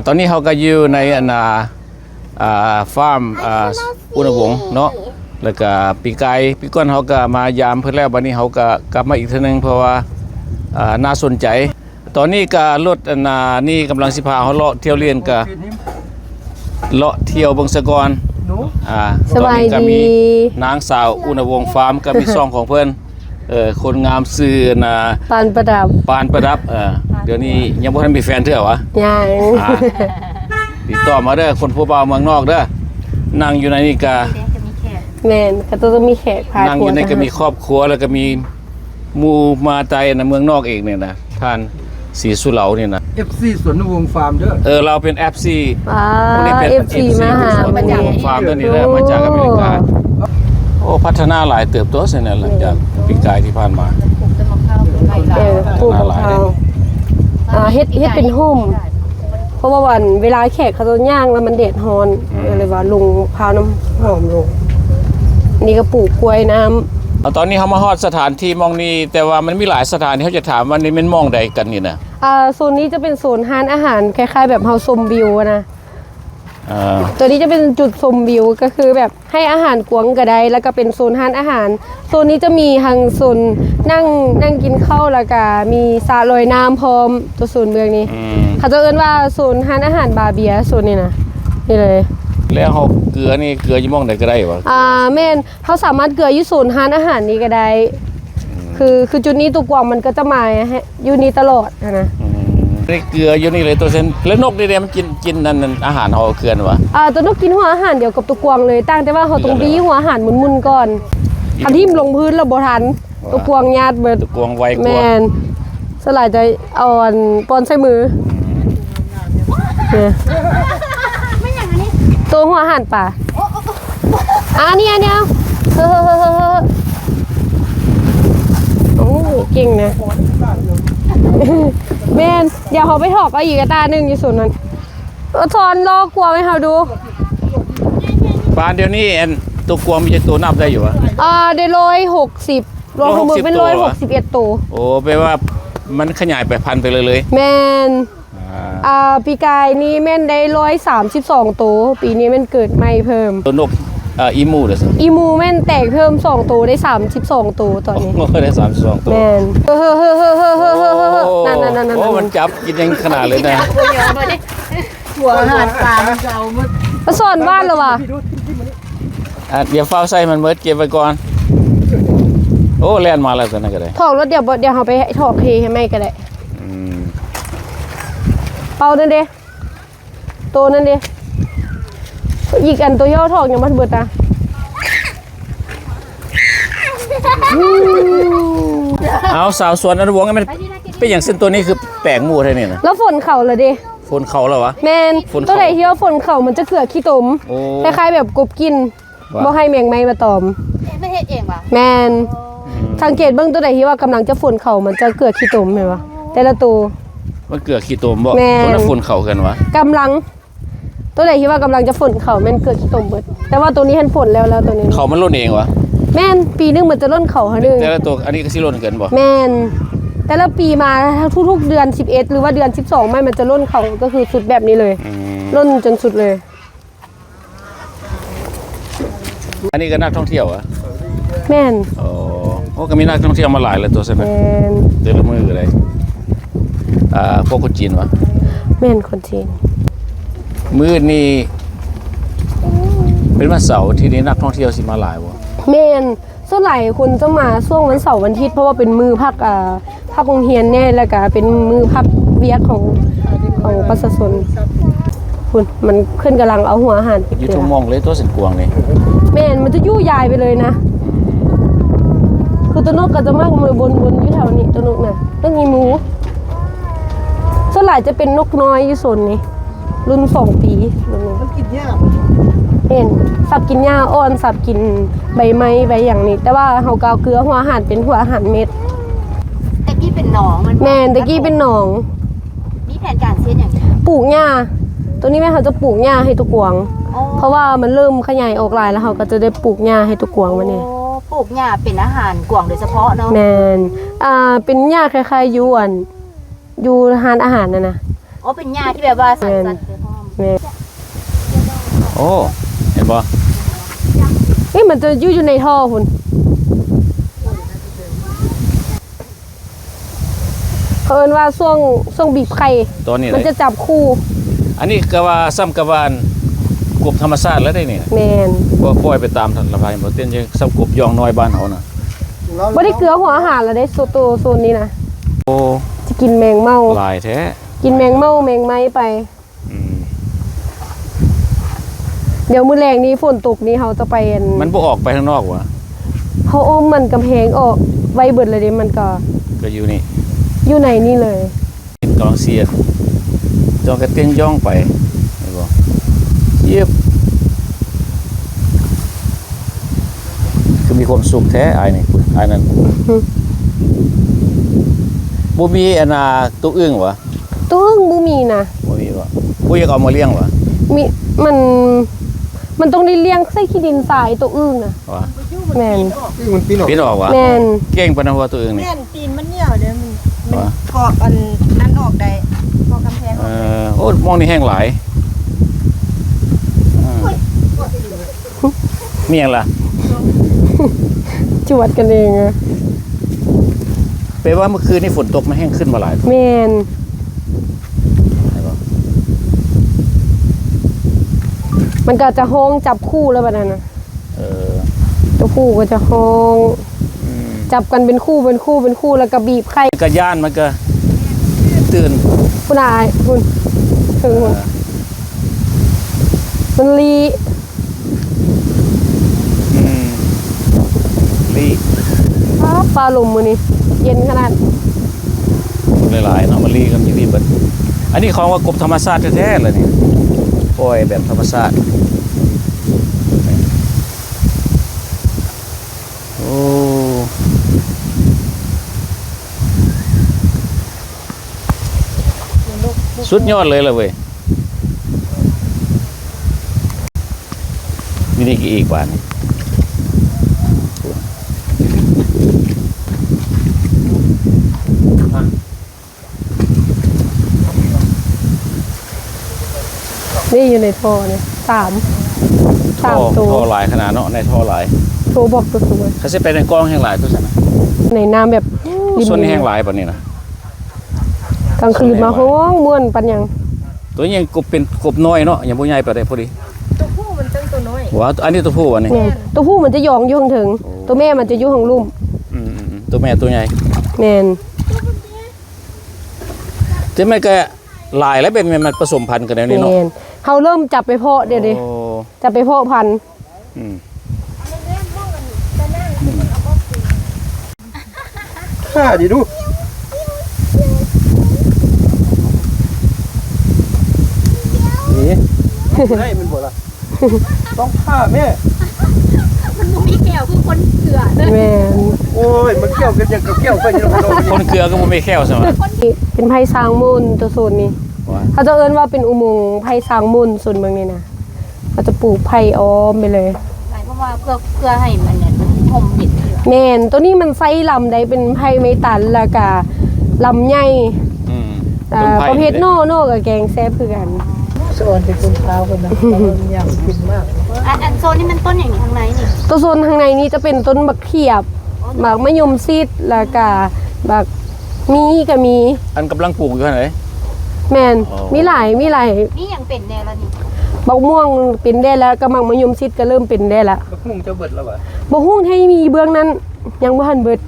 ตอนนี้เขาก็อยู่ในฟาร์มอุณหวงศ์เนาะแล้วก็ปีกายปีก้อนเขาก็มายามเพื่อแล้ววันนี้เขาก็กลับมาอีกทีนึงเพราะว่าน่าสนใจตอนนี้ก็รถนี่กำลังสิพาเขาเลาะเที่ยวเรียนก็เลาะเที่ยวเบิ่งสะกอนสบายดีก็มีนางสาวอุณหวงศ์ฟาร์มก็มีซ่องของเพิ่นคนงามซื่อปานประดับเดี๋ยวนี้ยังบ่ทันมีแฟนเทื่อวะยังติดต่อมาเด้อคนผู้บ่าวเมืองนอกเด้อนั่งอยู่ในนี่ก็แม่นก็ต้องมีแขกพานั่งอยู่ในก็มีครอบครัวแล้วก็มีหมู่มาใจเมืองนอกเองเนี่ยนะท่านศรีสุเหลาเนี่ยนะ FC สวนวงฟาร์มเด้อเราเป็น FC พวกนี้เป็น FC มาหาสวนวงฟาร์มตัวนี้ได้มาจากอเมริกาโอ้พัฒนาหลายเติบโตเสียแล้วหลังจากปีกายที่ผ่านมาปลูกมะพร้าวเฮ็ดเป็นโฮมเพราะว่าวันเวลาแขกเขาจะย่างแล้วมันแดดร้อนเลยว่าลุงพร้าวน้ำหอมลงนี่ก็ปลูกกล้วยน้ำตอนนี้เขามาฮอดสถานที่มองนี้แต่ว่ามันมีหลายสถานที่เขาจะถามว่านี่มันมองใดกันนี่นะโซนนี้จะเป็นโซนร้านอาหารคล้ายๆแบบเฮาชมวิวนะตัวนี้จะเป็นจุดชมวิวก็คือแบบให้อาหารกวางกระไดแล้วก็เป็นโซนร้านอาหารโซนนี้จะมีทางโซนนั่งกินข้าวแล้วก็มีสระลอยน้ำพร้อมตัวโซนเมืองนี้เขาจะเอิ้นว่าโซนร้านอาหารบาเบียโซนนี้นะนี่เลยแล้วเขาเกลือนี่เกลือยี่มองไหนก็ได้วะแม่นเขาสามารถเกลืออยู่โซนร้านอาหารนี้ก็ได้คือจุดนี้ตัวกวางมันก็จะมาอยู่นี่ตลอดนะนี่เกลืออยู่นี่เลยตัวเส้นแล้วนกนี่มันกินนั่นอาหารเขาเกลือนวะตัวนกกินหัวอาหารเดียวกับตัวกวางเลยตั้งแต่ว่าเขาต้องบี้หัวอาหารหมุนๆก่อนทันที่ลงพื้นแล้วบ่ทันตัวกวางญาติเบิดตัวกวางไวกว่าแม่นสลายใจอ่อนปอนใส่มือไม่อย่างนี้ตัวหัวอาหารป่านี่เอาโอ้เก่งนะแม่นเดี๋ยวเขาไปถอกเอาอีกตาหนึ่งอยู่ส่วนนั้นสอนรอกลัวไหมเขาดูปานเดี๋ยวนี้ตัวกวางมีตัวนับได้อยู่วะได้160รวมมือเป็น161ตัวโอ้แปลว่ามันขยายไปพันไปเลยแม่นปีกายนี้แม่นได้132ตัวปีนี้แม่นเกิดใหม่เพิ่มตัวนกอีมูเหรออีมูแม่นแตกเพิ่ม2ตัวได้32ตัวตอนนี้ได้32ตัวแม่นนั่นโอ้มันจับกินยังขนาดเลยนะหัวอาหารปลามันสอนบ้านแล้วว่ะเดี๋ยวเฝ้าใส่มันเมิดเก็บไว้ก่อนโอ้แล่นมาแล้วกันก็ได้ถอกแล้วเดี๋ยวเขาไปถอกเทให้แม่ก็ได้เป่านั่นเด้ตัวนั่นเด้อีกอันตัวย่อถอกยังมันเบิดนะเอาสาวสวนอนุวงศ์มันเป็นอย่างเส้นตัวนี้คือแปลงหมูไทยนี่นะแล้วฝนเข่าเลยดิฝนเข่าแล้ววะแมนตัวไหนที่ว่าฝนเข่ามันจะเกลือขี้ตมคล้ายๆแบบกบกินบ่ให้แมงไม้มาตอมไม่เฮ็ดเองป่ะแมนสังเกตเบื้องตัวไหนที่ว่ากำลังจะฝนเข่ามันจะเกลือขี้ตมเห็นปะแต่ละตัวมันเกลือขี้ตมบ่ตัวนั้นฝนเข่ากันวะกำลังตัวไหนที่ว่ากำลังจะฝนเข่ามันเกิดขี้ตมเบิดแต่ว่าตัวนี้เห็นฝนแล้วตัวนี้เข่ามันร่นเองวะแม่นปีนึงมันจะร่นเข่าหนึ่งแต่ละตัวอันนี้ก็สิร่นเกินบ่แม่นแต่ละปีมาทุกๆเดือน11หรือว่าเดือน12ไม่มันจะร่นเข่าก็คือสุดแบบนี้เลยร่นจนสุดเลยอันนี้ก็นักท่องเที่ยวอะแม่นโอ้ก็มีนักท่องเที่ยวมาหลายเลยตัวใช่ไหมแม่นเดือนละมืออะไรพวกคนจีนวะแม่นคนจีนมืดนี่เป็นวันเสาร์ที่นี้นักท่องเที่ยวสิมาหลายวะแม่นส่วนใหญ่คนจะมาช่วงวันเสาร์วันอาทิตย์เพราะว่าเป็นมือพักโรงเรียนเนี่ยแล้วก็เป็นมือพักเวียกของประชาชนคุณมันขึ้นกำลังเอาหัวอาหารอยู่ทุ่งมองเลยตัวสินกวงนี่แม่นมันจะยู่ยายไปเลยนะคือตัวนกก็จะมากมือบนอยู่แถวนี้ตัวนกน่ะต้องมีหมูส่วนใหญ่จะเป็นนกน้อยอยู่โซนนี้รุ่น2 ปีรุ่นนี้มันกินหญ้าเห็นสับกินหญ้าอ่อนสับกินใบไม้ใบอย่างนี้แต่ว่าเฮากาวเกลือหัวอาหารเป็นหัวอาหารเม็ดตะกี้เป็นหนองแม่นตะกี้เป็นหนองมีแผนการเสียอย่างปลูกหญ้าตัวนี้แม่เขาจะปลูกหญ้าให้ตัวกวางเพราะว่ามันเริ่มขยายออกหลายแล้วเขาก็จะได้ปลูกหญ้าให้ตัวกวางมันนี่ปลูกหญ้าเป็นอาหารกวางโดยเฉพาะเนาะแม่นเป็นหญ้าคล้ายๆอยู่ร้านอาหารนะ อ๋อเป็นหญ้าที่แบบว่าสันสันเลยพ่อ แม่ โอ้เห็นบ่ นี่มันจะอยู่ในท่อพุ่นเอิ้นว่าช่วงบีบไข่ ตัวนี้ มัน เลย จะจับคู่ อันนี้ก็ว่าซ้ำกับว่านกบธรรมชาติแล้วได้นี่ แม่น บ่ปล่อยไปตามธรรมชาติบ่เต้นจะซ้ำกบยองน้อยบ้านเฮาน่ะ บ่ได้เกลือหัวอาหารแล้วได้โซนนี้นะ โอ้ จะกินแมงเม่า หลายแท้ กินแมงเม่าแมงไม้ไป อืม เดี๋ยวมื้อแรงนี้ฝนตกนี้เขาจะไปอัน มันบ่ออกไปข้างนอกวะ เขาอ้อมมันกำแพงออกไว้เบิดเลยเด้มันก็ ก็อยู่นี่ อยู่ในนี่เลย กำลังเสียดจองกระเต้นย่องไปเห็นบ่เยียบคือมีความสุขแท้อายนี่อายนั่นบ่มีอันน่ะตัวอึ้งวะ ตัวอึ้งบ่มีนะ บ่มีวะบ่อยากเอามาเลี้ยงวะ มีมันต้องได้เลี้ยงใส่ขี้ดินทรายตัวอึ้งนะ วะ แม่น นี่มันปีนออก ปีนออกวะ แม่น เก่งปานนั้นว่าตัวอึ้งนี่ แม่นตีนมันเหนียวเด้อมัน วะ เกาะอันนั้นออกได้เกาะกำแพงออกได้ โอ้มองนี่แห้งหลายมีหยังล่ะ จวดกันเองอะ แปลว่าเมื่อคืนนี่ฝนตกมันแห้งขึ้นมาหลาย แม่น ใช่ปะ มันก็จะห้องจับคู่แล้วบัดนั้นน่ะ เออ ตัวผู้ก็จะห้อง อืม จับกันเป็นคู่แล้วก็บีบไข่ กระย่านมันก็ตื่น คุณอายคุณถึงคุณมันลี อืมลี ฟ้าลมมือนี่เย็นขนาด หลายๆเนาะมันลีกันอยู่พี่เบิดอันนี้ของว่ากบธรรมชาติแท้ๆเลยนี่ปล่อยแบบธรรมชาติโอ้สุดยอดเลยล่ะเว้ยมีนี่กี่อีกบาทนี่ นี่อยู่ในท่อเนี่ยสามตัว ท่อหลายขนาดเนาะในท่อหลาย ตัวบอกตัวสวย เขาจะไปในกล้องแห่งหลายตัวสันนะ ในน้ำแบบริม ส่วนนี้แห่งหลายปะนี่นะ กลางคืนมาห้องม่วนปันยัง ตัวนี้ยังกบเป็นกบน้อยเนาะยังบ่ใหญ่ไปได้พอดี ตัวผู้มันตั้งตัวน้อย ว้าวอันนี้ตัวผู้วะนี่ เนี่ยตัวผู้มันจะยองอยู่ข้างถึง ตัวแม่มันจะอยู่ข้างลุ่ม ตัวแม่ตัวใหญ่ แมน แต่แม่ก็หลายแล้วเป็นมันผสมพันธุ์กันแล้วนี่ แม เนาะ นเขาเริ่มจับไปเพาะเดี๋ยวดิ โอ้ จับไปเพาะพันธุ์ อืม ฆ่าดิดูนี่ให้มันบ่ล่ะต้องฆ่าแม่ มันบ่มีแก้วคือคนเกลือเด้อ แมน โอ้ยมันเกี่ยวกันอย่างกับเกี่ยวกันอย่างกับเรา คนเกลือก็บ่มีแค่วใช่ไหม เป็นไผ่สร้างมูลตัวโซนนี้ ว่า เขาจะเอิ้นว่าเป็นอุโมงค์ไผ่สร้างมูลส่วนเมืองนี่นะเขาจะปลูกไผ่อ้อมไปเลย เพราะว่าเพื่อให้มันเนี่ยมันห่มเย็นเกลือ แมนตัวนี้มันไซส์ลำได้เป็นไผ่ไม้ตันแล้วก็ลำใหญ่ อืม ประเภทโน่กับแกงแซ่บคือกัน สอนเป็นคนเท้าคนนะมันอยากกินมาก อันโซนนี่มันต้นอย่างนี้ข้างในนี่ ตัวโซนข้างในนี้จะเป็นต้นบักเขียบบักมะยมซีดแล้วก็บักมีก็มี อันกำลังปลูกอยู่ไหน แมน อ๋อ มีหลาย นี่ยังเป็นแนวแล้วนี่ บักม่วงเป็นได้แล้วก็บักมะยมซีดก็เริ่มเป็นได้ละ บักมุ่งจะเบิดแล้ววะ บ่ฮู้ให้มีเบื้องนั้นยังบ่ทันเบิด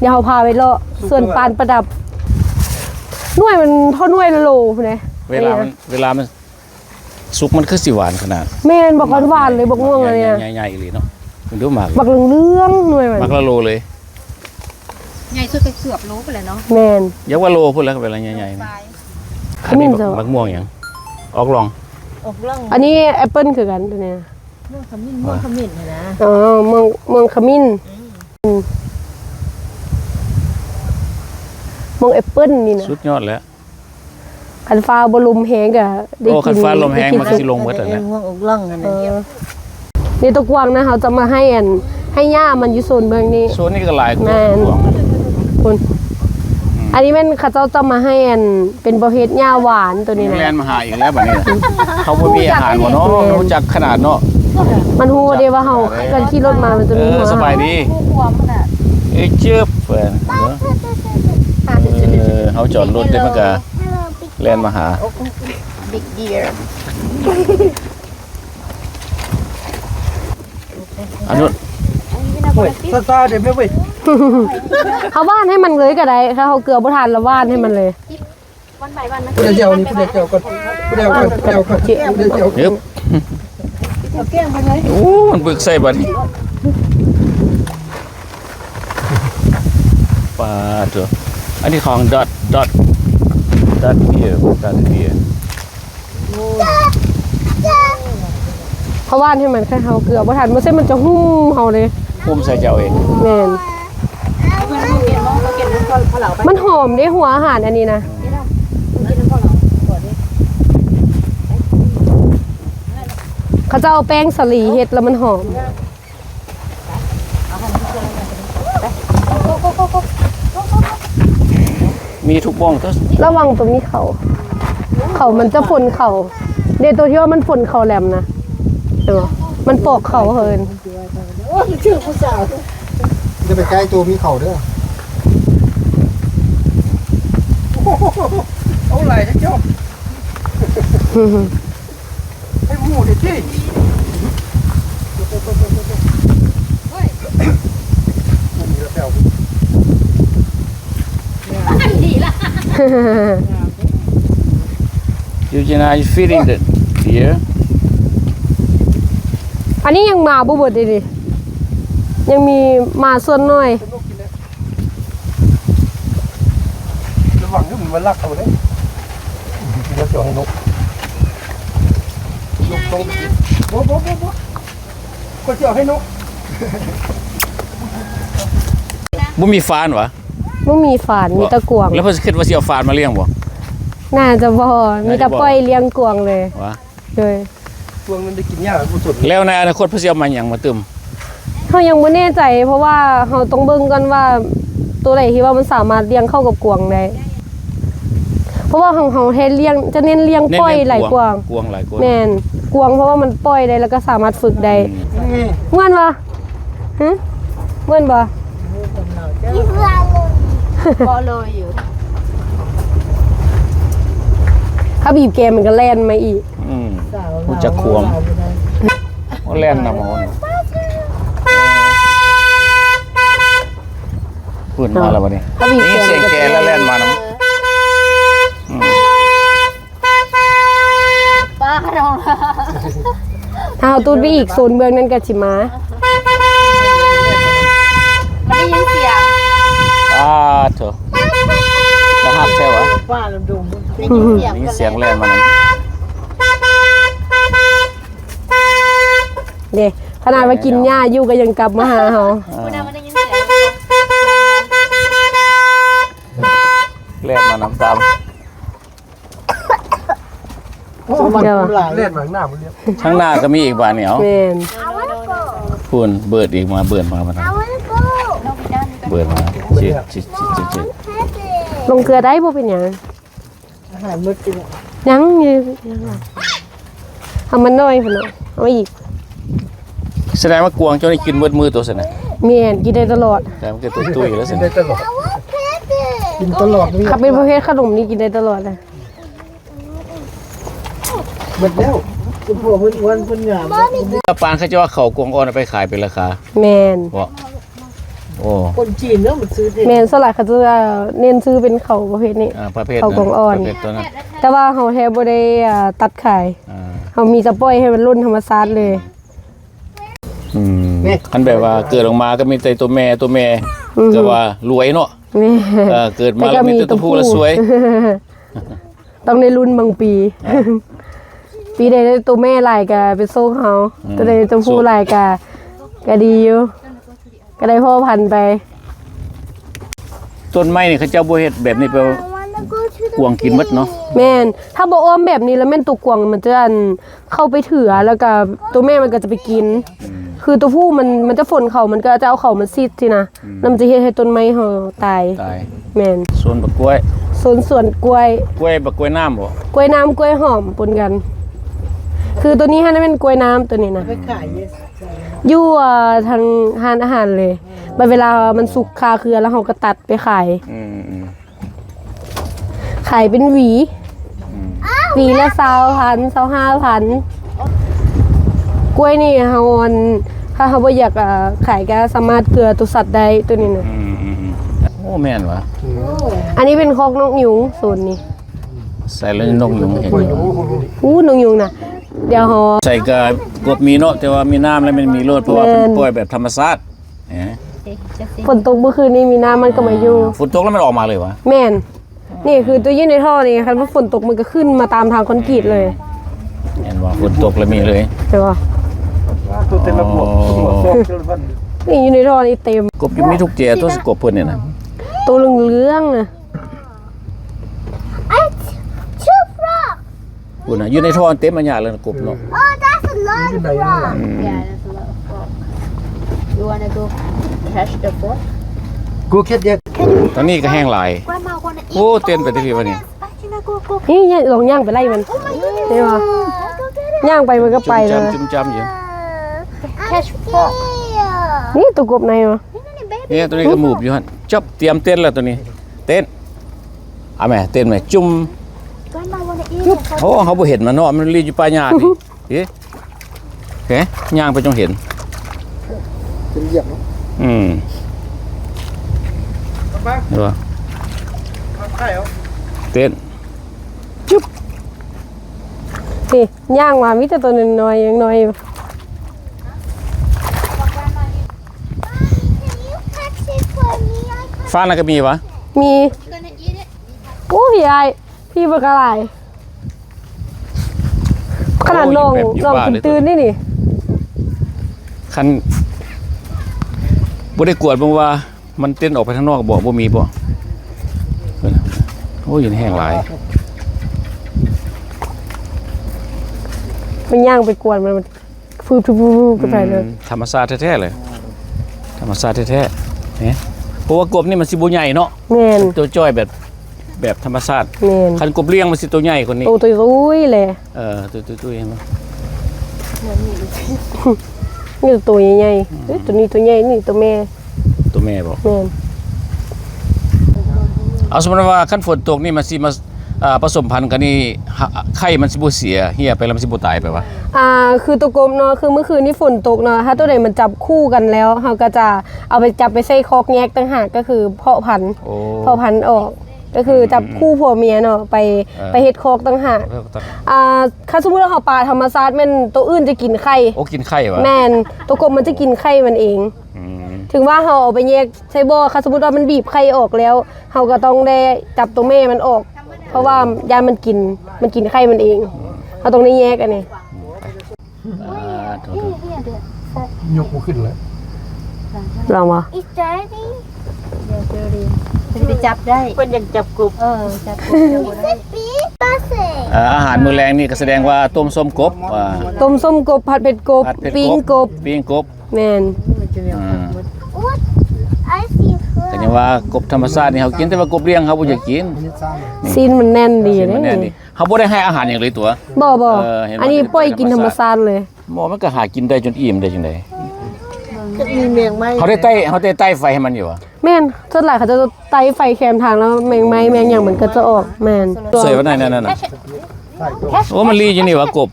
เดี๋ยวเฮาพาไปเลาะส่วนปานประดับหน่วยมันเท่าหน่วยละโลพุ่นเด้ เวลามันสุกมันคือสิหวานขนาด แม่นบักหวานๆเลยบักม่วงอะไรเนี่ย ใหญ่ๆอีหลีเนาะมันดูหมาก บักเหลืองๆหน่วยมัน มักละโลเลย ใหญ่สุดก็เกือบโลไปแล้วเนาะ แม่น อย่าว่าโลพุ่นแล้วก็เวลาใหญ่ๆนะ ขมิ้น อั จ้ะ มักม่วงหยังออกลอง ออกร่อง อันนี้แอปเปิ้ลคือกันตัวเนี้ย ม่วงขมิ้นม่วงขมิ้นเนี่ยนะ อ๋อเมืองขมิ้นเมืองแอปเปิ้ลนี่นะ สุดยอดแล้ว คันฟ้าบลมแหงก็ได้ โอ้ กิน คันฟ้าลมแห้ง ได้กิ มันก็สิลงหมดแล้วนะ ม่วงออกร่องกัน เอ นะ อนี่ตัวกวางนะเขาจะมาให้ให้ย่ามันอยู่โซนเมืองนี้ โซนนี้ก็หลายกว่า แม่น กวาง คุณ อืม อันนี้แม่นเขาเจ้าจะมาให้อันเป็นประเภทหญ้าหวานตัวนี้นะ แลนมาหาอีกแล้วบัดนี้นะเขาบ่มีอาหารบ่เนาะรู้จักขนาดเนาะ มันฮู้เด้ว่าเฮากันขี่รถมามันจะมีหัว สบายดี ผู้ความขนาด เอ้ยเจี๊ยบเพิ่นเนาะเฮาจอดรถได้มันก็แล่นมาหา บิ๊กเดียร์ อันนู้น เฮ้ยซาๆเดี๋ยวแม่เว้ย เขาว่านให้มันเลยก็ได้ถ้าเขาเกลือบ่ทานแล้วว่านให้มันเลย วันใหม่วัน ผู้ใดเจ้านี่ผู้ใดเจ้าก่อนผู้ใดเอาก่อนเจ้าก่อนผู้ใดเจ้า ยึบ เอาเกี้ยงไปเลย โอ้มันบึกใส่บัดนี้ปาดเถอะอันนี้ของดอทเบียร์ เขาว่านให้มันแค่เขาเกลือบ่ทานบ่เส้นมันจะหุ้มเฮาเลย พุ่มใส่เจ้าเอง แม่น เพื่อนเก็บน้องเก็บน้ำข้าวเหลาไป มันหอมได้หัวอาหารอันนี้นะ กินน้ำข้าวเหลาก่อนดิ เขาจะเอาแป้งสาลีเฮ็ดแล้วมันหอม มีทุกบ้องก็ ระวังตรงนี้เขามันจะฝนเขาเดี๋ยวตัวที่ว่ามันฝนเขาแหลมนะเห็นบ่มันปอกเขาเฮิน โอ้ยชื่อผู้สาว จะไปใกล้ตัวมีเข่าเด้อเอาไหลจะจบให้หมูดิที่ยูจีน่า you feeding the deer อันนี้ยังมาบ่เบิดเลยดิยังมีมาส่วนน้อย ระวังที่มันมาลักเอาเลยแล้วจะให้นกต้องบ่ก็จะให้นก บ่มีฟานวะ บ่มีฝานมีแตะกวาง แล้วเพิ่นคิดว่าสิเอาฟานมาเลี้ยงบ่ น่าจะบ่มีแต่ปล่อยเลี้ยงกวางเลยว ะ เลย พวกนั้นได้กินหญ้าผู้สุด แล้วในอนาคตเพิ่นสิเอามาหยังมาตึม เขายังบ่แน่ใจ เพราะว่าเขาต้องเบิ่งก่อนว่าตัวไหนที่ว่ามันสามารถเลี้ยงเข้ากับกวางได้เพราะว่าของเขาเฮ็ดเลี้ยงจะเน้นเลี้ยงปล่อยหลายกวาง กวางหลายกวาง แม่นกวางเพราะว่ามันปล่อยได้แล้วก็สามารถฝึกได้ นี่ ม่วนบ่ฮะม่วนบ่ ก็เลยอยู่ ถ้าบีบแกมมันก็แล่นมาอีก อืม สาว รู้จักควง โอ้แล่นนำเอาเนาะเพิ่นมาแล้วบัดนี้ ถ้าบีบ นี่ แกม เสีย มั ง นก็ แก จะ แล้ว แล่ แล่ น นมานํอืม ป้าลอง ถ้าเอาตูดไปอีกโซนเมืองนั่นก็สิมา ไม่ได้ยินเสียง เถอะจะหักแท้วะ ป้าลำดง ได้ยินเสียง นี่เสียงแล่นมานํ เด้ขนาดว่ากินหญ้าอยู่ก็ยังกลับมาหาเฮา คุณดาไม่ได้ยินเสียง แล่นมานํตาม โอ้มันหลาย เล่นหมังหน้ามันเรียบ ข้างหน้าก็มีอีกบานเหนียว แม่น พูนเบิดอีกมาเบิดมาบัดนั้นเบิดมาจิ ลงเกลือได้บ่เป็นหยัง อาหารมื้อกิน ยังยังล่ะเอามันน้อยพุ่นน่ะเอามาอีก แสดงว่ากวางเจ้านี่กินเบิดมือตัวซั่นน่ะ แม่นกินได้ตลอด แต่มันก็ตุ้ยๆแล้ว กิ ซั่ น น ได้ตลอดกินตลอดนี่ ถ้าเป็นประเภทขนมนี่กินได้ตลอดเลย หมดแล้ว คุณพ่อเพิ่นอ้วนเพิ่นงาม ปานเขาจะว่าเขากวางอ่อนเอาไปขายเป็นราคา แม่น บ่โอ้ คนจีนเนาะมันซื้อเท่ แม่นสลัดเขาจะเน้นซื้อเป็นเขาประเภทนี้ ประเภท เขากวางอ่อน ประเภทตัวนั้น แต่ว่าเฮาแทบบ่ได้ตัดขาย อ่า เฮามีแต่ปล่อยให้มันรุ่นธรรมชาติเลย คันแบบว่าเกิดออกมาก็มีแต่ตัวแม่ก็ว่ารวยเนาะ แม่ เกิดมาแล้วมีแต่ตัวผู้แล้วสวย ต้องได้รุ่นบางปี ปีใดได้ตัวแม่หลายก็เป็นโซ่เฮาตัวใดตัวผู้หลายก็ดีอยู่ก็ได้พ่อพันธุ์ไป ต้นไม้นี่เขาเจ้าบ่เฮ็ดแบบนี้แปลว่ากวางกินหมดเนาะ แม่นถ้าบ่อ้อมแบบนี้แล้วแม่นตัวกวางมันจะอันเข้าไปเถือแล้วก็ตัวแม่มันก็จะไปกิน คือตัวผู้มันจะฝนเขามันก็จะเอาเขามันซีดสินะแล้วมันจะเฮ็ดให้ต้นไม้เฮาตาย ตาย แม่น ส่วนบักกล้วย สวนกล้วย กล้วยบักกล้วยน้ำบ่ กล้วยน้ำกล้วยหอมปนกัน คือตัวนี้ฮะนั่นเป็นกล้วยน้ำตัวนี้นะ ไปขายเยอะ อยู่ทางร้านอาหารเลยเวลามันสุกคาเครือแล้วเราก็ตัดไปขาย อืม ขายเป็นหวีหวีละ20,000 25,000กล้วยนี่เฮาถ้าเฮาบ่อยากขายก็สามารถเกลือตัวสัตว์ได้ตัวนี้นะ โอ้แม่นวะ อันนี้เป็นคอกนกยุงโซนนี้ ใส่แล้วนกยุงเห็นอยู่ นกยุงนะเดี๋ยวเฮา ใส่กบมีเนาะแต่ว่ามีน้ำแล้วมันมีโลดเพราะว่าเป็น แม่น ปล่อยแบบธรรมชาติแหม ฝนตกเมื่อคืนนี้มีน้ำมันก็มาอยู่ ฝนตกแล้วมันออกมาเลยวะ แม่นนี่คือตัวยื่นในท่อนี่คันว่าฝนตกมันก็ขึ้นมาตามทางคอนกรีตเลย เห็นว่าฝนตกแล้วมีเลย ใช่ป่ะ ตัวเต็มระบบตัวโซ่เชื่อมัน นี่อยู่ในท่อนี่เต็ม กบอยู่มีทุกเจตัวสกบเพิ่นเนี่ยนะ ตัวเหลืองๆนะ คุณน่ะอยู่ในท่อเต็มอันยาเลยนะกบเนาะ อยู่ไหนเนี่ย Yeah, that's a lot of frog. You wanna go catch the frog? กูคิดเยอะ ตอนนี้ก็แห้งหลาย Grandma wanna eat. โอ้เต้นไปที่วันนี้ Fatima, go, go. นี่ลองย่างไปไล่มันใช่ป่ะย่างไปมันก็ไปเลย จุ่มจำอยู่ Catch frog. นี่ตัวกบในวะ เนี่ยตัวนี้ก็หมูบอยู่ฮะจบเตรียมเต้นแล้วตัวนี้ เต้นเอาแม่เต้นแม่จุ่ม Grandma wanna eat. โอ้เขาบ่เห็นมันเนาะมันรีอยู่ปลายหญ้าพี่เอ๊ะโอเคย่างไปจงเห็น เป็นเหยียบเนาะ เห็นป่ะ ใช่เหรอ เต้น นี่ย่างมามิแต่ตัวน้อยๆยังน้อยอยู่ ฟ้าน่ะก็มีวะ มีโอ้ยยายพี่บักอะไรขนาดน้องตื่นนี่นี่ คันบ่ได้กวดบ่ว่ามันเต้นออกไปข้างนอกบ่มีบ่เพิ่นน่ะโอ้ยแห้งหลาย มันย่างไปกวนมันฟูบๆกันไปเลย ธรรมชาติแท้ๆเลย ธรรมชาติแท้ๆเนี่ยเพราะว่ากบนี่มันสิบ่ใหญ่เนาะ แม่น ตัวจ้อยแบบธรรมชาติ แม่น คันกบเลี้ยงมันสิตัวใหญ่กว่านี้ โตตุ้ยๆเลย ตุ้ยๆเห็นมั้ย นี่ตัวใหญ่ๆเอ้ยตัวนี้ตัวใหญ่นี่ตัวแม่ ตัวแม่บอก แม่น เอาสมมุติว่าคันฝนตกนี่มันสิมาผสมพันธุ์กันนี่ไข่มันสิบ่เสียเหี่ยไปแล้วมันสิบ่ตายไปวะ คือตัวกลมเนาะคือเมื่อคืนนี่ฝนตกเนาะถ้าตัวไหนมันจับคู่กันแล้วเราก็จะเอาไปจับไปใส่คอกแยกต่างหากก็คือเพาะพันธุ์ โอ้ เพาะพันธุ์ออก ก็คือจับคู่ผัวเมียเนาะไปเฮ็ดคอกต่างหากถ้าสมมุติว่าเฮาปลาธรรมชาติแม่นตัวอื่นจะกินไข่ โอ้กินไข่วะ แม่นตัวกลมมันจะกินไข่มันเอง อืม ถึงว่าเฮาเอาไปแยกใส่บ่อค่ะสมมุติว่ามันบีบไข่ออกแล้วเฮาก็ต้องได้จับตัวแม่มันออก เพราะว่ายามมันกินไข่มันเองเฮาต้องได้แยกอันนี้ โทษ ยกกูขึ้นเลย ลองบ่ It's dirty. Yeah, dirty. ไปจับได้ เพิ่นยังจับกบ จับกบได้ อาหารมื้อแรงนี่ก็แสดงว่าต้มส้มกบ ต้มส้มกบผัดเผ็ดกบ ผัดเผ็ด ปิ้งกบ ปิ้งกบ แม่น แต่ยังว่ากบธรรมชาตินี่เขากินแต่ว่ากบเลี้ยงเขาบ่อยากกิน ซีนมันแน่นดี เห็น เด้ มันแน่นี่เขาบ่ได้ให้อาหารอย่างเลยตัว บ่ เห็นว่า อันนี้ปล่อยกินธรรมชาติเลย หมอมันก็หากินได้จนอิ่มได้จังได๋ ก็มีเมียงไม้ เขาได้ใต้ไฟให้มันอยู่อ่ะ แม่นส่วนหลายเขาจะไต่ไฟแคมทางแล้วแมงไม้แมงอย่างมันก็จะออกแม่น สวยว่านั่นน่ะโอ้มันรีอยู่นี่ว่ากบ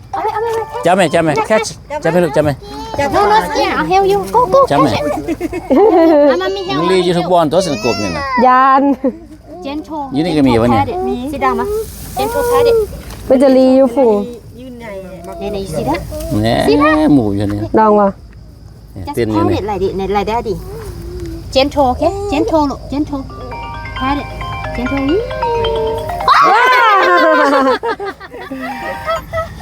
จับแม่แคชจับให้ลูกจับแม่ No, not scared. I'll help you. Go, go. จับแม่ Mommy มัน help รีอยู่ทุกบอนตัวสินกบนี่น่ะ ยาน Gentle. อยู่นี่ก็มีวะเนี่ย Pat it. Sit down, ma. Gentle pat it. มันจะรีอยู่ฝูง Nene, you see that? แหน่หมูอยู่นี่ ลองว่ะ Just เต้นอยู่ pound นี่ it like daddy. Gentle, okay? Gentle, look. Gentle. Pat it. Gentle.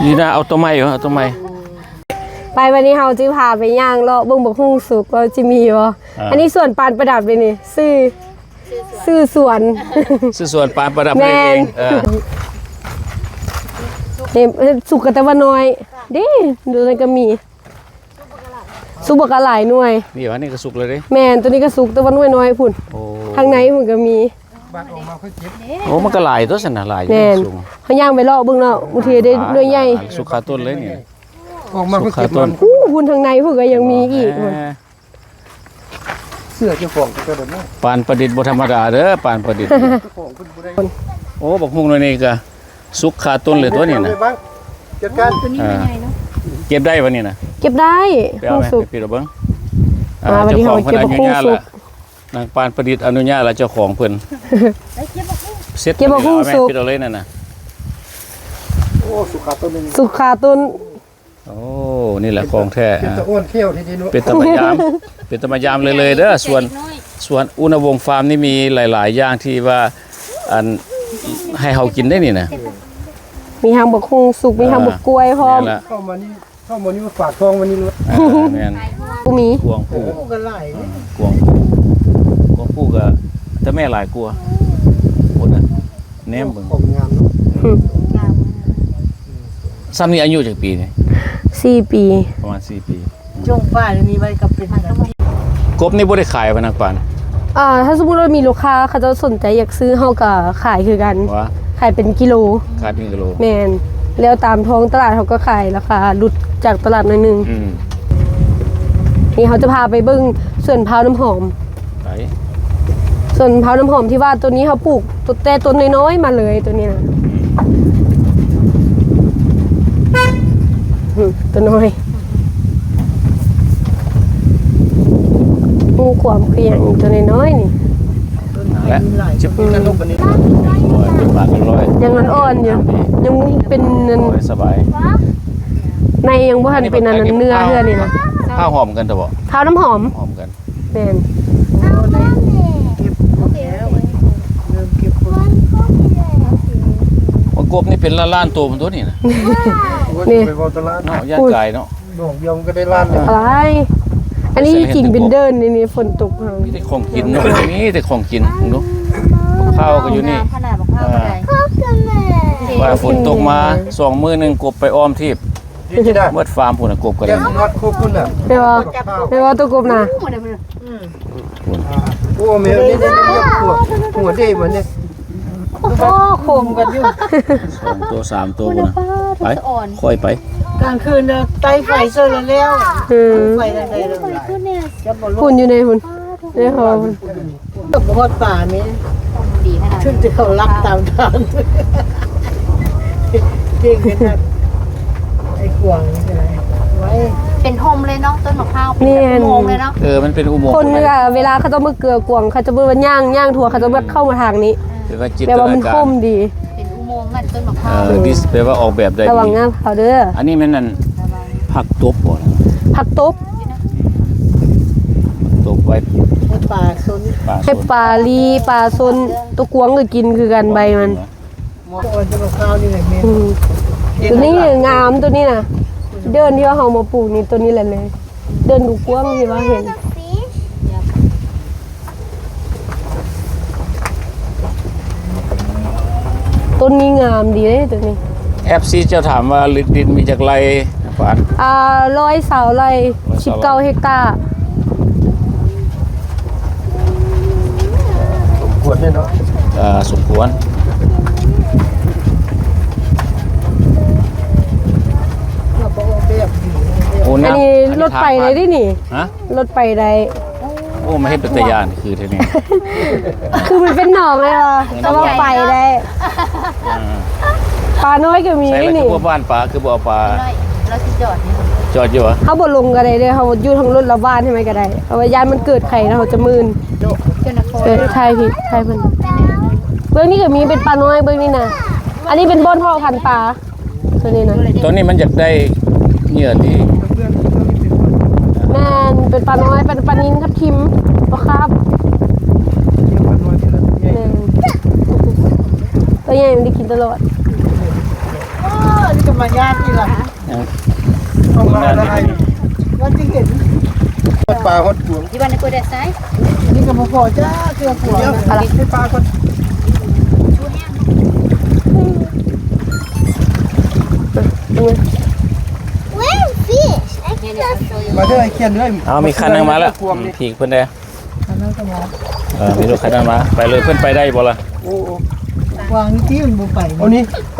อยู่น่ะเอาตัวไม้เหรอเอาตัวไม้ ไปวันนี้เฮาจิพาไปย่างเลาะเบิ่งบักฮุ่งสุกว่าจิมีบ่อันนี้สวนปานประดับเลยนี่ซื้อสวน ซื้อส่วนปานประดับ แม่ เอง นี่สุกกันแต่ว่าน้อยเด้ดูนั่นก็มี สุกบักหลายหน่วย นี่ว่านี่ก็สุกเลยเด้ แม่นตัวนี้ก็สุกแต่ว่าหน่วยน้อยพุ่น โอ้ ทางในพุ่นก็มี บัดออกมาค่อยเก็บ โอ้มันก็หลายตัวซั่นน่ะหลายอยู่ แม่น สูง เขาย่างไปเลาะเบิ่งเนาะบางทีได้หน่วยใหญ่ สุกขาต้นเลยนี่ ออกมาค่อยเก็บ สุขาต้น อู้พุ่นทางในพุ่นก็ยังมีอีกพุ่น เสื้อเจ้าของก็แบบนั้น ปานประดิษฐ์บ่ธรรมดาเด้อปานประดิษฐ์ เจ้าของเพิ่นบ่ได้ โอ้บักฮุงหน่อยนี่ก็สุกขาต้นเลยตัวนี้น่ะ จัดการ ตัวนี้มันใหญ่เนาะ เก็บได้บ่นี่น่ะ เก็บได้ ไปเอา ผู้ ไหม สุก ไปปิดเอาเบิ่ง วันนี้ เจ้าของ เขา เพิ่น เก็บ อ บัก นุ ฮุง ญาต สุ ละ ก นางปานประดิษฐ์อนุญาตละเจ้าของเพิ่น ไปเก็บบักหุ่ง เสร็จ เก็บบักฮุง เอาไหม สุก ปิดเอาเลยนั่นน่ะ โอ้สุขาต้นนึง สุกขาต้น โอ้นี่แหละของแท้ เป็นตะอ้วนเขี้ยวทีนี้เนาะ เป็นตะมายาม เป็นตะมายามเลยเด้อส่วนอุณหวงศ์ฟาร์มนี่มีหลาย ๆ อย่างที่ว่าอันให้เฮากินได้นี่นะ มีทางบักฮุงสุกมีทางบักกล้วยพร้อม แม่นละ เข้ามานี่มาฝากทองวันนี้เลย แม่น กูมี กวงผู้ ก็หลาย กวงผู้ก็แต่แม่หลายกลัวพุ่นน่ะแหนมเบิ่ง ของงามเนาะ ซ้ำนี่อายุจักปีนี่ 4 ปี ประมาณ4 ปี ช่วงป้านี่ไว้กับเป็นกัน กบนี่บ่ได้ขายพนักปาน ถ้าสมมุติว่ามีลูกค้าเขาจะสนใจอยากซื้อเฮาก็ขายคือกัน ว่า ขายเป็นกิโล ขาด1กิโล แม่นแล้วตามท้องตลาดเขาก็ขายราคาหลุดจากตลาดหน่อยหนึง อืม นี่เขาจะพาไปเบิ่งสวนพร้าวน้ำหอม ไป ส่วนพร้าวน้ำหอมที่ว่าตัวนี้เขาปลูกแต่ต้นน้อยๆมาเลยตัวนี้นะตัวน้อยงูขวามคืออย่างนี้ตัวน้อยๆนี่ และจิบ กันนกกันนี้ เป็นปากกันร้อย ยังอ่อนๆอยู่ยังเป็นนั่น สบาย ในยังบ่ทันเป็นอันนั้นเนื้อเพื่อนี่นะ ข้าวหอมกันแต่บ่ พร้าวน้ำหอม หอมกัน แม่น เริ่มเก็บคน ว่ากบนี่เป็นล้านๆตัวมันตัวนี่นะ ไปวอลตลาด เนาะย่างไก่เนาะ ดอกยอมก็ได้ล้านเลย อะไรอันนี้กิ่งเป็นเดินนี่ฝนตก มีแต่ของกินเนาะมีแต่ของกินมึงดูข้าวก็อยู่นี่ ขนาดบักข้าวก็ได้ ว่าฝนตกมา2มื้อหนึงกบไปอ้อมทีบ นี่ที่ได้ เมื่อฟาร์มพุ่นน่ะกบก็ แก ได้ งนอดโคกุนอ่ะ ไม่ว่าตัวกบนะ หมดเลย โอ้แมวนี่เรียบหัวเด้เหมือนเนี่ย โอ้โคมกันอยู่ 2ตัว3ตัวพุ่นน่ะไปค่อยไป กลางคืนเนี่ยไตไฟเสื้อแล้ว ไฟอะไรเลยจะบอก หุ่นอยู่ในหุ่นในหอม กับพอดป่านี้ ดีขนาด ขึ้นจะเขารับตามทางเก่งขนาดไอ้ขวางนี่เป็นไรไว้ เป็นโฮมเลยเนาะต้นมะพร้าวเป็นแบบโฮมเลยเนาะ มันเป็นอุโมงค์ คนเนี่ยเวลาเขาจะมาเกลือกวงเขาจะมาย่างถั่วเขาจะมาเข้ามาทางนี้ เป็นว่าจิน แปล ต ว่า นา มัน กา ค ร มดี เป็นอุโมงค์กันต้นมะพร้าว ดิสแปลว่าออกแบบได้ ระวัง ดี งามเขาเด้อ อันนี้มันนั่นผักตบบ่นะ ผักตบ ตบไว้ ไอ้ป่าโซน ปลา ให้ปลาลีปลาซนตัวกวงก็กินคือกันใบมัน หมออ่อนจะมาข้าวนี่ไงแม่ อืมตัวนี้งามตัวนี้นะเดินที่ว่าเขามาปลูกนี่ตัวนี้แหละเลย เดินดูกว้างที่ว่าเห็นต้นนี้งามดีเลยตัวนี้ แอปซีเจ้าถามว่าลิตรดินมีจากไรปาน 100 เสาไร่19 เฮกตาร์ ขวดเนี่ยเนาะ สมควร เราบอกว่าแบบดี โอ้ อัน น้ำ นี้รถไปเลยดินี่ ฮะ รถไปได้ โอ้มาเฮ็ดเป็นตะยานคือเท่านี้ คือมันเป็นหนองเลยอ่ะแต่ว่าไปได้ปลาน้อยก็มี ใช่แล้ว นี่ คือบ่บ้านปลาคือบ่เอาปลา เราจะจอดนี่ จอดอยู่เหรอ เขาบ่ลงก็ได้เด้อเขาอยู่ทางรถละบ้านใช่ไหมก็ได้เอาไว้ยานมันเกิดไข่นะเขาจะมื่น จนนคร ใช่พี่ใช่เพิ่นเบื้องนี้ก็มีเป็นปลาน้อยเบื้องนี้นะอันนี้เป็นบ่อนพ่อพันธุ์ปลาตัวนี้นะ ตัวนี้มันอยากได้เหยื่อที่ แม่นเป็นปลาน้อยเป็นปลานิลทับทิมปลาครับแม่นตัวใหญ่มันได้กินตลอด นี่ก็มาญาตินี่ล่ะ ต้องมาได้ วันที่เห็น ฮอดปลาฮอดขวง ที่บ้านในกล้วยแดดซ้าย นี่ก็มาพอจ้าเกลือขวาง เดี๋ยวให้ปลาก่อน Where's fish? I มาเด้อไอ้เขียนเด้อ เอามีคันนึงมาแล้วผีเพิ่นได้มีรถคันนึงมาไปเลยเพิ่นไปได้บ่ล่ะ โอ้ วางนี่ที่มันบ่ไป เอานี่ไป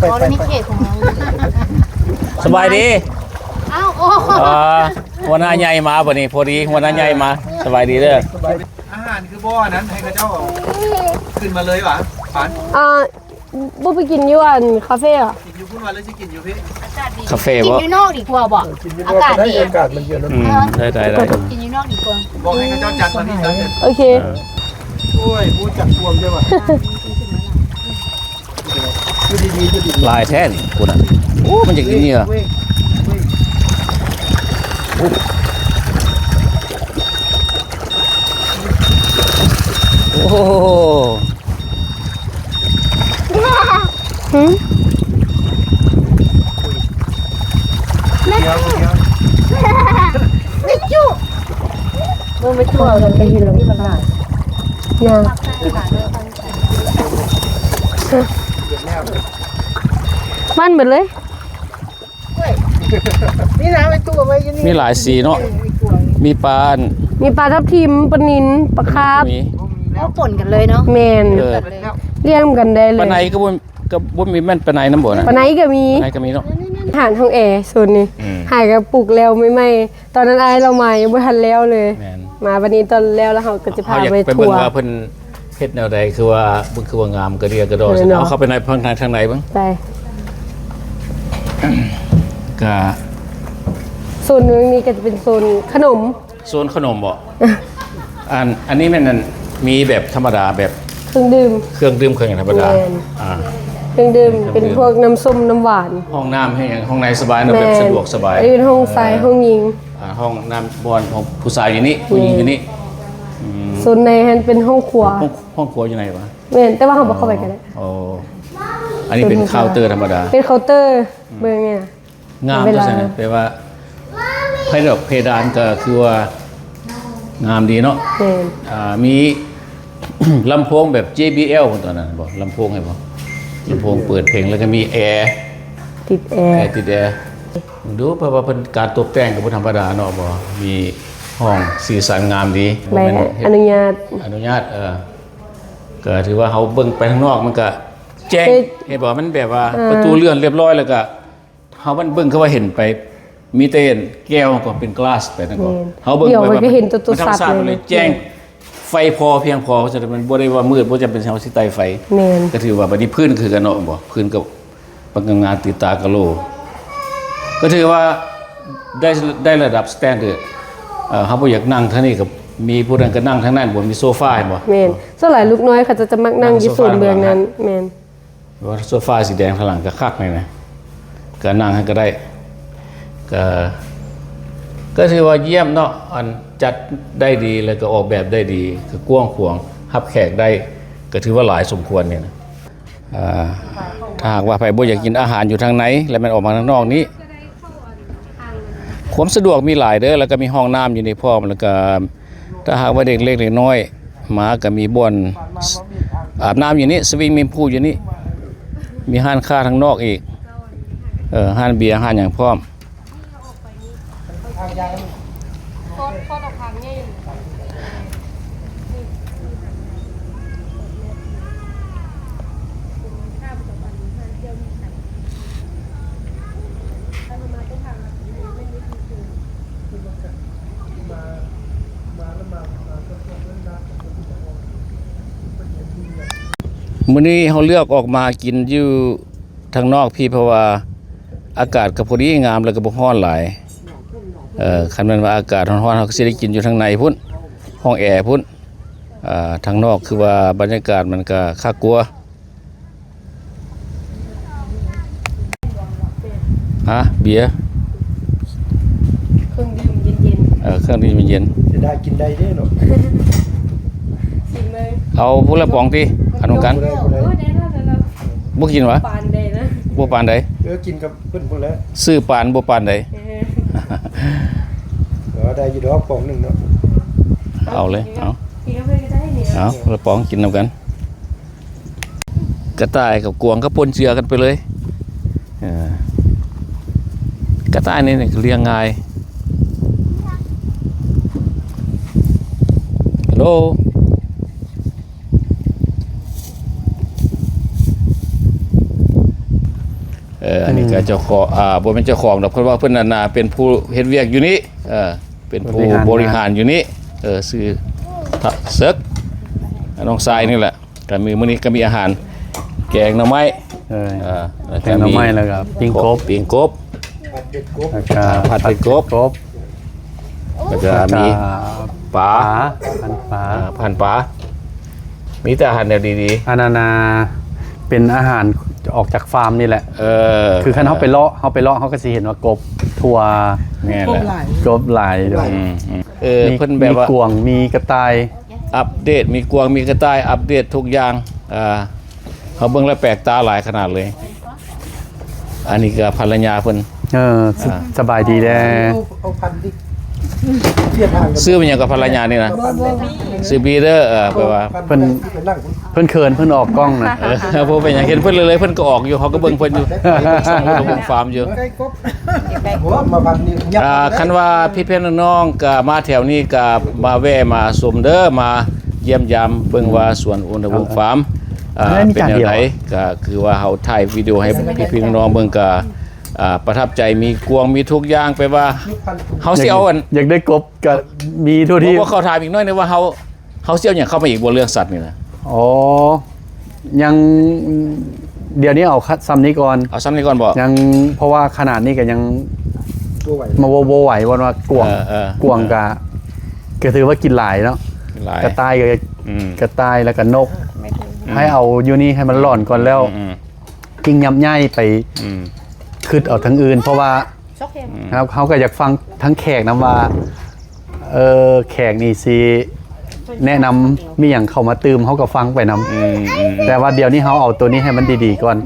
อ๋อแล้วนี่เขตของเรา สบายดี อ้าวโอ้ หัวหน้าใหญ่มาบ่นี่พอดีหัวหน้าใหญ่มาสบายดีเด้อ อาหารคือบ่อนั้นให้เขาเจ้าขึ้นมาเลยว่ะปาน บุไปกินอยู่อันคาเฟ่อะ กินอยู่พุ่นวันแล้วสิกินอยู่พี่ คาเฟ่ กิน บ่ อยู่นอกดีกว่าบอก กินอยู่บ่ก็ได้อากาศมันเย็นแล้ว ได้ กินอยู่นอกดีกว่า บอกให้เขาเจ้าจัดมาที่ซะเถอะ โอเค โอ้ยพูดจักรวมใช่ป่ะดูดีๆดูดี ลายแท้นี่คุณอ่ะโอ้มันจะกินนี่เหรอโอ้โห เดี๋ยว มันไม่ทั่วกันไปเห็นหรอกที่มันได้ยามันหมดเลย นี่นะไปตัวไว้อยู่นี่ มีหลายสีเนาะมีปลา มีปลาทับทิมปลานิลปลาคาร์ฟ มี ก็ป่นกันเลยเนาะ แมน เรียกกันได้เล ปลาย ไหนก็บ่มีแม่นปลาไหนน้ำบ่นะ ปลาไหนก็มี ปลาไหนก็มีเนาะ อาหารห้องแอร์โซนนี้ อืม หายกับปลูกแล้วไม่ตอนนั้นอายเรามายังไม่ทันแล้วเลย แม่น มาวันนี้ตอนแล้วเราก็จะพา เขาอยาก ไป ไป ทั เบิ่ง วร์ ว่าเพิ่นเฮ็ดแนวใดคือว่าเบิ่งคือว่างามกระเดียกระดอ เนาะ เอาเข้าไปในทางไหนบ้าง ไป ก็ โซนนึงนี้ก็จะเป็นโซนขนม โซนขนมบ่ อันนี้แม่นนั่นมีแบบธรรมดาแบบ เครื่องดื่ม เครื่องดื่มเครื่องอย่างธรรมดา แม่น อ่า เครื่องดื่มเป็นพวกน้ำส้มน้ำหวาน ห้องน้ำให้อย่างห้องในสบายเนอะแบบสะดวกสบาย อันนี้เป็นห้องซ้ายห้องยิง ห้องน้ำบอลของผู้ชายอยู่นี่ผู้หญิงอยู่นี่ โซนในฮันเป็นห้องครัว ห้องครัวอยู่ไหนวะ แม่นแต่ว่าเขาบอกเข้าไปกันได้ โอ้อันนี้เป็นเคาน์เตอร์ธรรมดา เป็นเคาน์เตอร์เบอร์เนี่ย งาม เว ก็ ลา ใช่ไหมแปลว่าเพดานก็คือว่างามดีเนาะ แม่น มี ลำโพงแบบ JBL ตอนนั้นบอกลำโพงให้บอกลำโพงเปิดเพลงแล้วก็มีแอร์ ติดแอ แอ ร์ ร์ติดแอร์ดูเพราะว่าเป็นการตกแต่งกับธรรมดาเนาะบ่มีห้องสีสันงามดี ใบ บ่แม่น อนุญาต อนุญาตก็ถือว่าเขาเบิ่งไปข้างนอกมันก็แจ้ง เอ๊ะ เห็นบ่มันแบบว่าประตูเลื่อนเรียบร้อยแล้วก็เฮามันเบิ่งเขาว่าเห็นไปมีแต่แก้วก็เป็นกลาสไปนั่นก็เฮาเบิ่ง เดี๋ยว ไป มัน ว่า ก็เห็นตัว มันธรรม สัต ชาติ ว์ มัน เล เลย ยแจ้งไฟพอเพียงพอจะมันบ่ได้ว่ามืดบ่จำเป็นเฮาสิไต่ไฟ แม่น ก็ถือว่าบัดนี้พื้นคือกันเนาะบ่พื้นกับปังงานติดตากะโล ก็ถือว่าได้ระดับสแตนดาร์ดเขาบ่อยากนั่งทางนี้กับมีผู้นั้นก็นั่งทางนั้นบ่มีโซฟาเห็นบ่ แม่นส่วนหลายลูกน้อยเขาจะมักนั่งอยู่โซนเบืองนั้นแม่น ว่าโซฟาสีแดงข้างหลังก็คักเลยนะก็นั่งให้ก็ได้ก็ถือว่าเยี่ยมเนาะอันจัดได้ดีแล้วก็ออกแบบได้ดีก็กว้างขวางรับแขกได้ก็ถือว่าหลายสมควรเนี่ยนะถ้าหากว่าใครบ่อยากกินอาหารอยู่ทางไหนแล้วมันออกมาข้างนอกนี้ความสะดวกมีหลายเด้อแล้วก็มีห้องน้ำอยู่ในพร้อมแล้วก็ถ้าหากว่าเด็กเล็กเด็กน้อยหมาก็มีบ่อนอาบน้ำอยู่นี่สวิงมีพูลอยู่นี่มีห้านค้าทางนอกอีกห้านเบียร์ห้านอย่างพร้อมมื้อนี้เขาเลือกออกมากินอยู่ทางนอกพี่เพราะว่าอากาศก็พอดีงามแล้วก็บ่ร้อนหลายคันแม่นว่าอากาศร้อนๆเฮาก็สิได้กินอยู่ทางในพุ่นห้องแอร์พุ่นทางนอกคือว่าบรรยากาศมันก็คักกลัวเบียร์ เครื่องดื่มเย็น เครื่องดื่มเย็น จะได้กินได้เด้เนาะ ๆสิเลย เอาผู้ละป๋องติอันนั้นกัน บ่ได้ โอ้แน่นอนแล้ว บ่กินวะ ปานใดนะ บ่ปานใด กินกับเพิ่นพุ่นแล้ว ซื้อปานบ่ปานใด ได้อยู่ดอกปองนึงเนาะ เอาเลยเอา กินกับเพื่อนก็ได้เนี่ย เอาละป๋องกินนำกัน กระต่ายกับกวางก็ปนเจือกันไปเลยกระต่ายนี่เลี้ยงง่าย ลอันนี้ก็เจ้าของบ่เป็นเจ้าของดอกเพราะว่าเพิ่นน่ะเป็นผู้เฮ็ดเวียกอยู่นี้เป็นผู้บริหารอยู่นี้ชื่อเซิกน้องทรายนี่แหละก็มีมื้อนี้ก็มีอาหารแกงหน่อไม้แกงหน่อไม้แล้วก็ปิ้งกบแล้วก็ผัดเป็ดกบแล้วก็มีปลาพันปลามีแต่อาหารแนวดีๆอันนั้นเป็นอาหารออกจากฟาร์มนี่แหละคือคันเขาไปเลาะเขาก็สิเห็นว่ากบทั่วนี่แหละกบหลายด้วยเพิ่นแบบว่ามีกวางมีกระต่ายอัปเดตมีกวางมีกระต่ายอัปเดตทุกอย่างเขาเบิ่งแล้วแปลกตาหลายขนาดเลยอันนี้ก็ภรรยาเพิ่นสบายดีแล้เอาพันดิซื้อเป็นอย่างกับภรรยานี่นะซื้อบีเดอร์แปลว่าเพิ่นเขินเพิ่นออกกล้องนะเพราะเป็นอย่างเห็นเพิ่นเลยเพิ่นก็ออกอยู่เขาก็เบิ่งเพิ่นอยู่ช่องลงฟาร์มอยู่คันว่าพี่น้องๆก็มาแถวนี้ก็มาแวะมาชมเด้อมาเยี่ยมยามเบิ่งว่าสวนอุณหภูมิฟาร์มเป็นแนวไหนก็คือว่าเฮาถ่ายวิดีโอให้พี่น้องๆเบิ่งก็ประทับใจมีกวงมีทุกอย่างไปว่าเฮาสิเอาอยากได้กบก็มีทั่วที่ว่าเขาถามอีกน้อยนึงว่าเฮาสิเอาหยังเข้ามาอีกบ่เรื่องสัตว์นี่นะอ๋อยังเดี๋ยวนี้เอาซ้ำนี้ก่อนเอาซ้ำนี้ก่อนบ่ยังเพราะว่าขนาดนี้ก็ยังมาโวไหวว่ากวงก็ถือว่ากินหลายเนาะกระต่ายกระต่ายแล้วก็นกให้เอาอยู่นี่ให้มันหล่อนก่อนแล้วกิ้งยำย่ายไปคืดเอาทั้งอื่นเพราะว่าครับเขาก็อยากฟังทั้งแขกนะว่าแขกนี่สิแนะนำมีอย่างเข้ามาตืมเขาก็ฟังไปนำแต่ว่าเดี๋ยวนี้เขาเอาตัวนี้ให้มันดีๆก่อน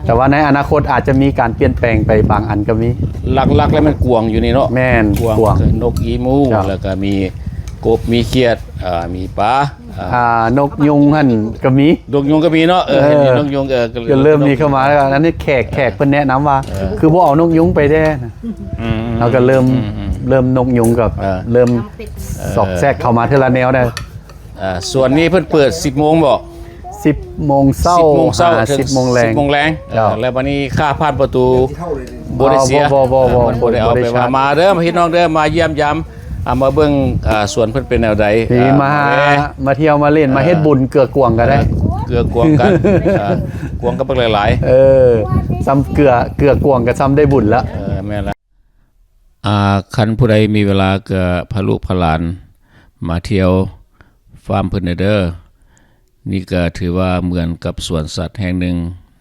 แต่ว่าในอนาคตอาจจะมีการเปลี่ยนแปลงไปบางอันก็มีหลักๆแล้วมันกวงอยู่นี่เนาะแม่นกวงนกอีมูแล้วก็มีกบมีเขียดมีปลานกยุงหั่นก็มีนกยุงก็มีเนาะเห็นนกยุงก็เริ่มมีเข้ามาแล้วอันนี้แขกเพิ่นแนะนำว่าคือบ่เอานกยุงไปได้เราก็เริ่มนกยุงกับเริ่มสอกแทรกเข้ามาทีละแนวได้ส่วนนี้เพิ่นเปิด 10 โมงบ่10 โมงเช้า10 โมงแรง10 โมงแรงแล้วบัดนี้ค่าผ่านประตูบ่ได้เสียบ่ได้เอาไปว่ามาเด้อพี่น้องเด้อมาเยี่ยมยามมาเบิ่งสวนเพิ่นเป็นแนวใดมาเที่ยวมาเล่นมาเฮ็ดบุญเกือกวงก็ได้เกือกวงกันกวงก็เบิ่งหลายๆซ้ำเกือกวงก็ซ้ำได้บุญแล้วแม่นละคันผู้ใดมีเวลาก็พาลูกพาหลานมาเที่ยวฟาร์มเพิ่นเด้อนี่ก็ถือว่าเหมือนกับสวนสัตว์แห่งหนึ่ง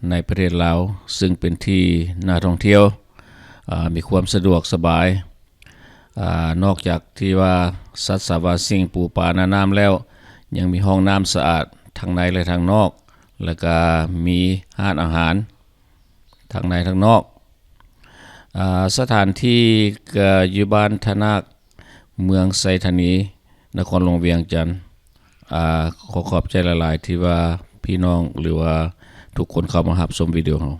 ในประเทศลาวซึ่งเป็นที่น่าท่องเที่ยวมีความสะดวกสบายนอกจากที่ว่าสัตว์สาวาสิ่งปูปลาน้ำแล้วยังมีห้องน้ำสะอาดทางในและทางนอกแล้วก็มีร้านอาหารทางในทางนอกสถานที่อยู่บ้านธนาคเมืองไซธานีนครหลวงเวียงจันทน์ขอขอบใจหลายๆที่ว่าพี่น้องหรือว่าทุกคนเข้ามารับชมวิดีโอของ